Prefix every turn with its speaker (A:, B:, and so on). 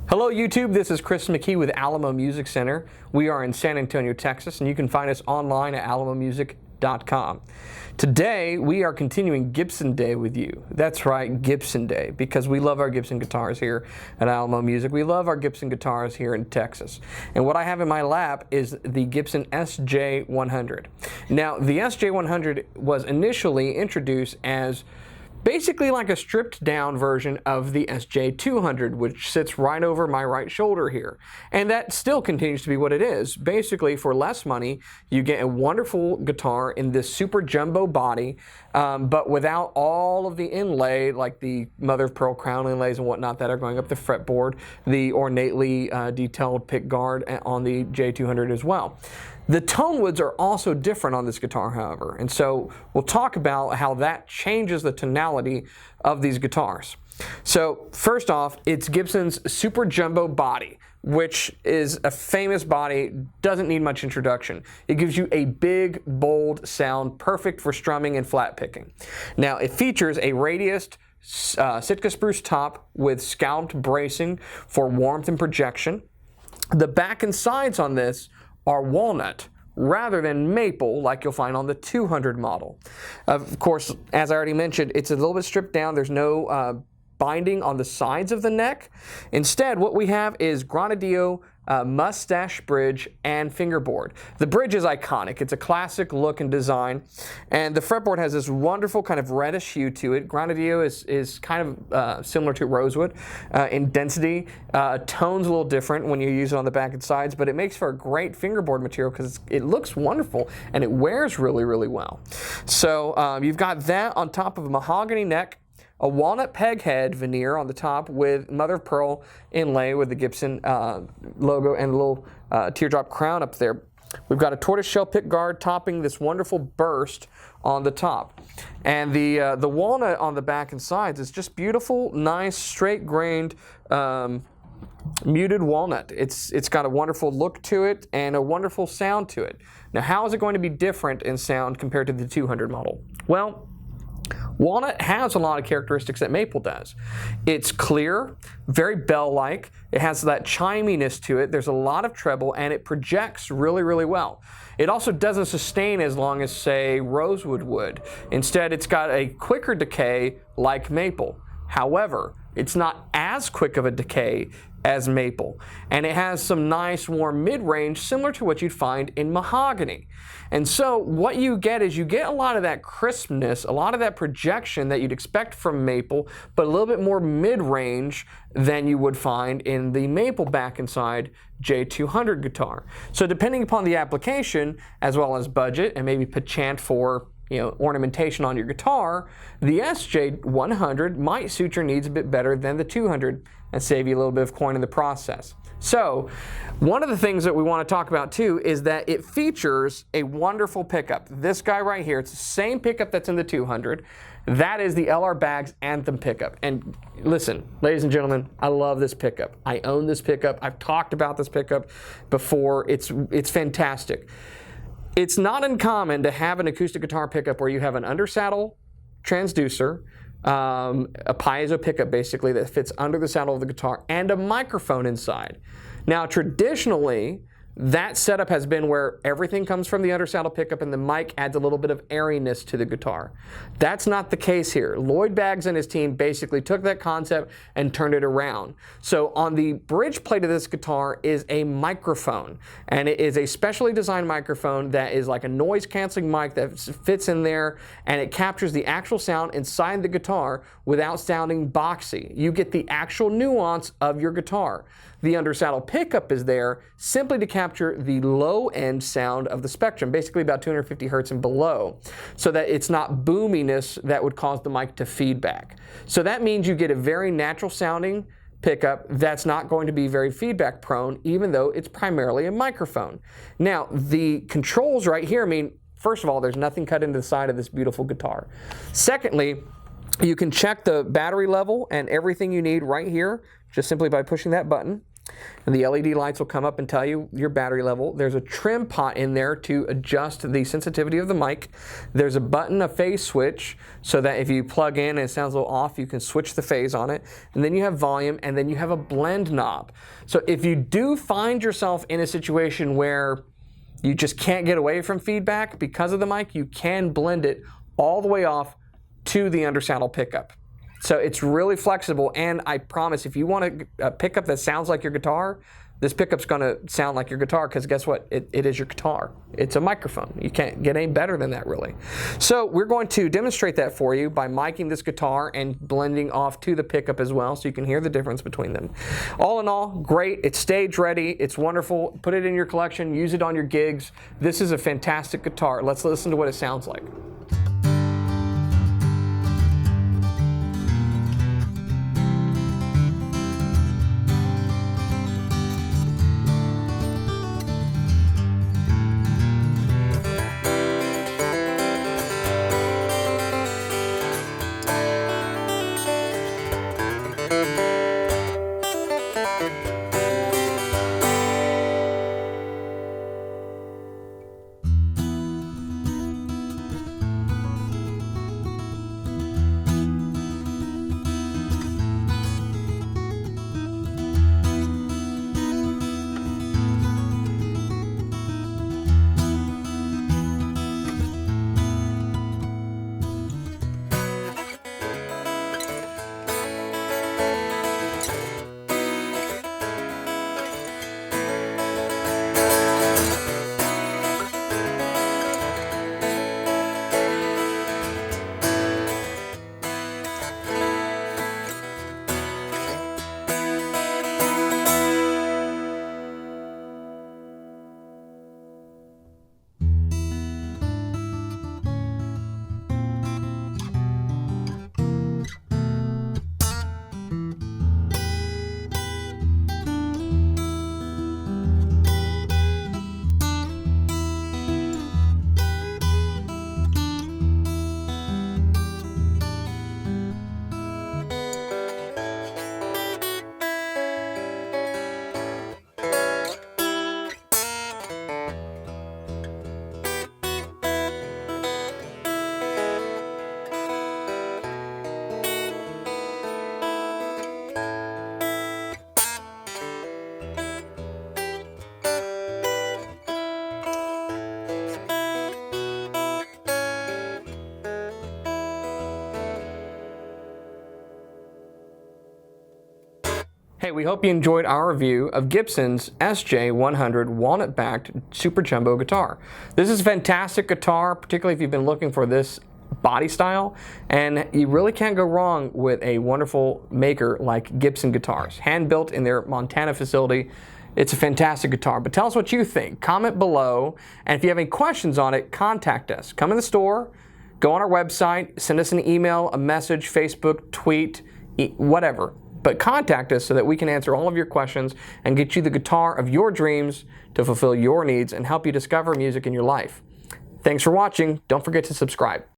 A: Hello YouTube, this is Chris McKee with Alamo Music Center. We are in San Antonio, Texas, and you can find us online at alamomusic.com. Today, we are continuing Gibson Day with you. That's right, Gibson Day, because we love our Gibson guitars here at Alamo Music. We love our Gibson guitars here in Texas. And what I have in my lap is the Gibson SJ-100. Now, the SJ-100 was initially introduced as basically like a stripped down version of the SJ-200, which sits right over my right shoulder here. And that still continues to be what it is. Basically, for less money, you get a wonderful guitar in this super jumbo body, but without all of the inlay, like the mother of pearl crown inlays and whatnot that are going up the fretboard, the ornately detailed pick guard on the J200 as well. The tone woods are also different on this guitar, however, and so we'll talk about how that changes the tonality of these guitars. So first off, it's Gibson's Super Jumbo body, which is a famous body, doesn't need much introduction. It gives you a big, bold sound, perfect for strumming and flat picking. Now, it features a radiused Sitka spruce top with scalloped bracing for warmth and projection. The back and sides on this are walnut rather than maple like you'll find on the 200 model. Of course, as I already mentioned, it's a little bit stripped down. There's no binding on the sides of the neck. Instead, what we have is Granadillo mustache bridge and fingerboard. The bridge is iconic. It's a classic look and design, and the fretboard has this wonderful kind of reddish hue to it. Granadillo is kind of similar to rosewood in density. Tone's a little different when you use it on the back and sides, but it makes for a great fingerboard material because it looks wonderful and it wears really, really well. So you've got that on top of a mahogany neck, a walnut peg head veneer on the top with mother of pearl inlay with the Gibson logo and a little teardrop crown up there. We've got a tortoiseshell pick guard topping this wonderful burst on the top. And the walnut on the back and sides is just beautiful, nice, straight-grained, muted walnut. It's got a wonderful look to it and a wonderful sound to it. Now, how is it going to be different in sound compared to the 200 model? Well, walnut has a lot of characteristics that maple does. It's clear, very bell-like. It has that chiminess to it. There's a lot of treble, and it projects really, really well. It also doesn't sustain as long as, say, rosewood would. Instead, it's got a quicker decay like maple. However, it's not as quick of a decay as maple, and it has some nice warm mid-range similar to what you'd find in mahogany. And so what you get is you get a lot of that crispness, a lot of that projection that you'd expect from maple, but a little bit more mid-range than you would find in the maple back and side J200 guitar. So depending upon the application, as well as budget, and maybe penchant for ornamentation on your guitar, the SJ-100 might suit your needs a bit better than the 200 and save you a little bit of coin in the process. So, one of the things that we want to talk about too is that it features a wonderful pickup. This guy right here, it's the same pickup that's in the 200. That is the LR Baggs Anthem pickup. And listen, ladies and gentlemen, I love this pickup. I own this pickup. I've talked about this pickup before. It's fantastic. It's not uncommon to have an acoustic guitar pickup where you have an undersaddle transducer, a piezo pickup basically that fits under the saddle of the guitar, and a microphone inside. Now, traditionally, that setup has been where everything comes from the undersaddle pickup and the mic adds a little bit of airiness to the guitar. That's not the case here. Lloyd Baggs and his team basically took that concept and turned it around. So on the bridge plate of this guitar is a microphone, and it is a specially designed microphone that is like a noise canceling mic that fits in there, and it captures the actual sound inside the guitar without sounding boxy. You get the actual nuance of your guitar. The undersaddle pickup is there simply to capture the low-end sound of the spectrum, basically about 250 hertz and below, so that it's not boominess that would cause the mic to feedback. So that means you get a very natural-sounding pickup that's not going to be very feedback prone, even though it's primarily a microphone. Now, the controls right here mean, first of all, there's nothing cut into the side of this beautiful guitar. Secondly, you can check the battery level and everything you need right here, just simply by pushing that button. And the LED lights will come up and tell you your battery level. There's a trim pot in there to adjust the sensitivity of the mic. There's a button, a phase switch, so that if you plug in and it sounds a little off, you can switch the phase on it. And then you have volume, and then you have a blend knob. So if you do find yourself in a situation where you just can't get away from feedback because of the mic, you can blend it all the way off to the undersaddle pickup. So it's really flexible, and I promise if you want a pickup that sounds like your guitar, this pickup's going to sound like your guitar, because guess what? It is your guitar. It's a microphone. You can't get any better than that, really. So we're going to demonstrate that for you by miking this guitar and blending off to the pickup as well, so you can hear the difference between them. All in all, great. It's stage ready. It's wonderful. Put it in your collection. Use it on your gigs. This is a fantastic guitar. Let's listen to what it sounds like. Hey, we hope you enjoyed our review of Gibson's SJ-100 walnut-backed Super Jumbo guitar. This is a fantastic guitar, particularly if you've been looking for this body style, and you really can't go wrong with a wonderful maker like Gibson Guitars. Hand-built in their Montana facility. It's a fantastic guitar, but tell us what you think. Comment below, and if you have any questions on it, contact us. Come in the store, go on our website, send us an email, a message, Facebook, tweet, whatever. But contact us so that we can answer all of your questions and get you the guitar of your dreams to fulfill your needs and help you discover music in your life. Thanks for watching. Don't forget to subscribe.